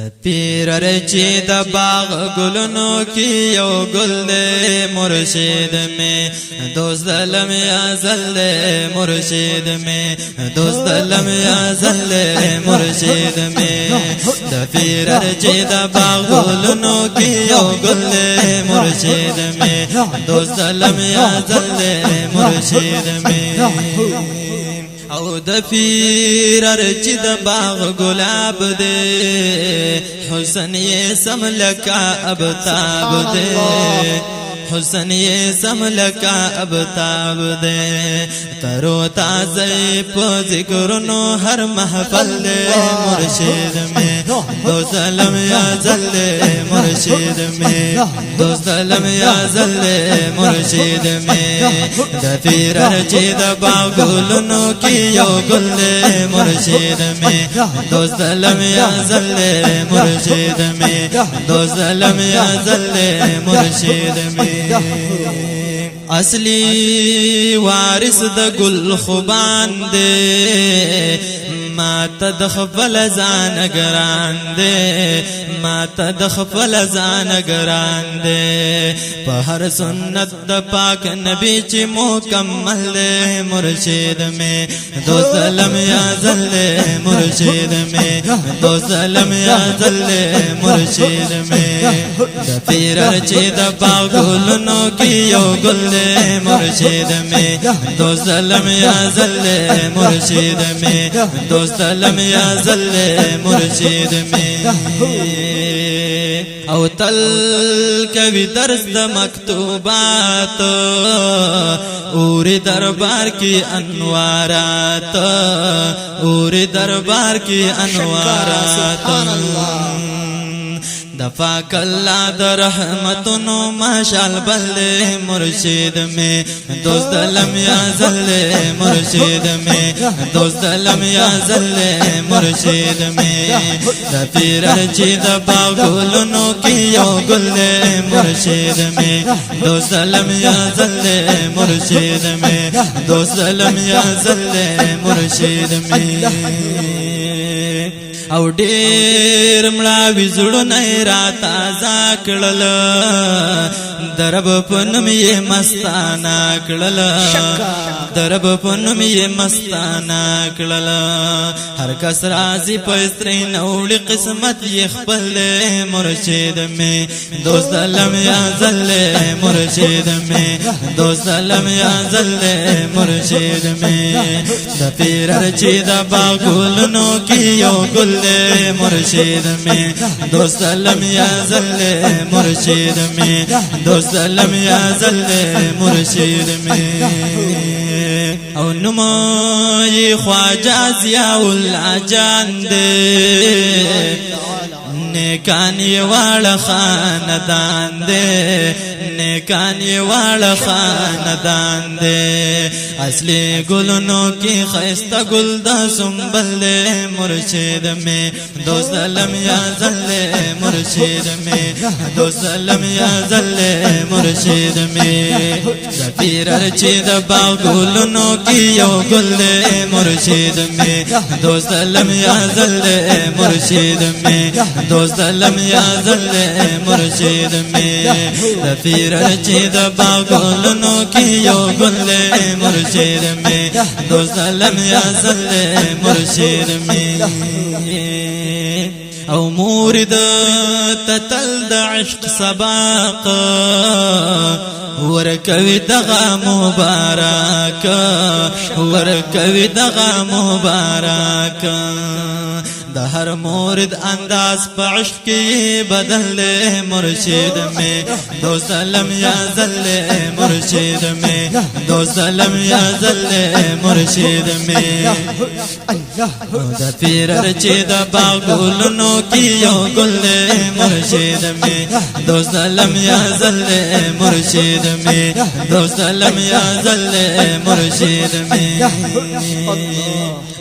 پیر رچی د باغ گلونو کی یو گل دے مرشد میں دوست لم یازل دے مرشد میں دوست لم یازل دے مرشد میں د پیر رچی د باغ گلونو کی یو گل دے مرشد میں دوست لم یازل دے مرشد میں او د پیر رچی د باغ گلاب دے حسن یہ سملکا ابتاب دے حسن یہ سملکا ابتاب دے ترو تازی پو ذکرنو ہر محفل دے مرشد میں دوست لم یازل دے مرشد میں دوست لم یازل دے مرشد میں د پیر رچی د باغ گلونو کی یو گل دے مرشد میں دوست لم یازل دے مرشد میں دوست لم یازل دے مرشد میں اصلی وارث د گل خوبان دے ما تدخفل زان گران دے ما تدخفل زان گران دے پہر سنت د پاک نبی چی مکمل دے مرشد میں دوست لم یازل دے مرشد میں دوست لم یازل دے مرشد میں د پیر رچی د باغ گلونو کی یو گل دے مرشد میں دوست لم یازل دے مرشد میں دوست لم یازل دے مرشد میں او تل کوي درس د مکتوبات اور دربار کی انوارات اور دربار کی انوارات دفاق اللہ در رحمتنو ماشال بلدے مرشد میں دوست لم یازل دے مرشد میں دوست لم یازل دے مرشد میں د پیر رچی د باغ گلونو کی یو گل دے مرشد میں دوست لم یازل دے مرشد میں دوست لم یازل دے مرشد میں او ډیر مړاوي زړونه را تازه کړل درب پنم یې مستانه کړل درب پنم یې مستانه کړل هر کس راضي پستري نوړي قسمت یې خپل مرشد میں دوست لم یازل مرشد میں دوست لم یازل مرشد میں د پیر رچی د باغ گلونو کی یو گل مرشد میں دوست لم یازل مرشد میں دوست لم یازل مرشد میں او نمائی خواجہ ضیاء اللہ جان دے نیکانی والا خاندان دے نیکانی والا خاندان دے اصلی گلونو کی خیستہ گل دا سنبل دے مرشد میں دوست لم یازل مرشد میں دوست لم یازل مرشد میں د پیر رچی د باغ گلونو کی یو گل دے مرشد میں دوست لم یازل مرشد میں دوست لم یازل مرشد میں د پیر رچی د باغ گلونو کی یو گل دے مرشد میں دوست لم یازل مرشد میں او مورد تتل د عشق سباق ورکوی دغا مبارک ورکوی دغا مبارک د هر مورد انداز په عشق کی بدل دے مرشد میں دوست لم یازل مرشد میں دوست لم یازل مرشد میں د پیر رچی د باغ گلونو کی یو گل مرشد میں دوست لم یازل مرشد میں دوست لم یازل مرشد میں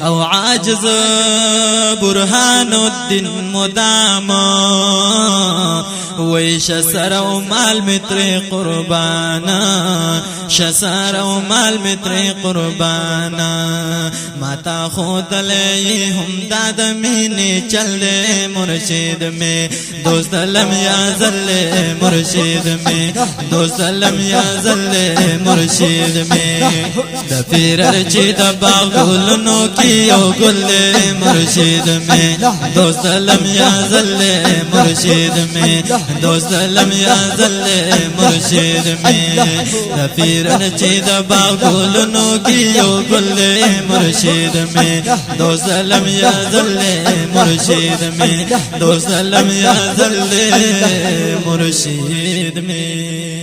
او عاجز برهان الدین مدام ویش سر و مال متر قربانا شسر و مال متر قربانا ماتا خود خولي هم داد مینی چل دے مرشد میں دوست لم یازل مرشد میں دوست لم یازل مرشد میں دفیرر چی دباغ گلنو کی یو گل مرشد میں دوست لم یازل مرشد میں دوست لم یازل مرشد میں دفیرر چی دباغ گلنو کی یو گل مرشد میں دوست لم یازل مرشد میں دوست لم یازل مرشد میں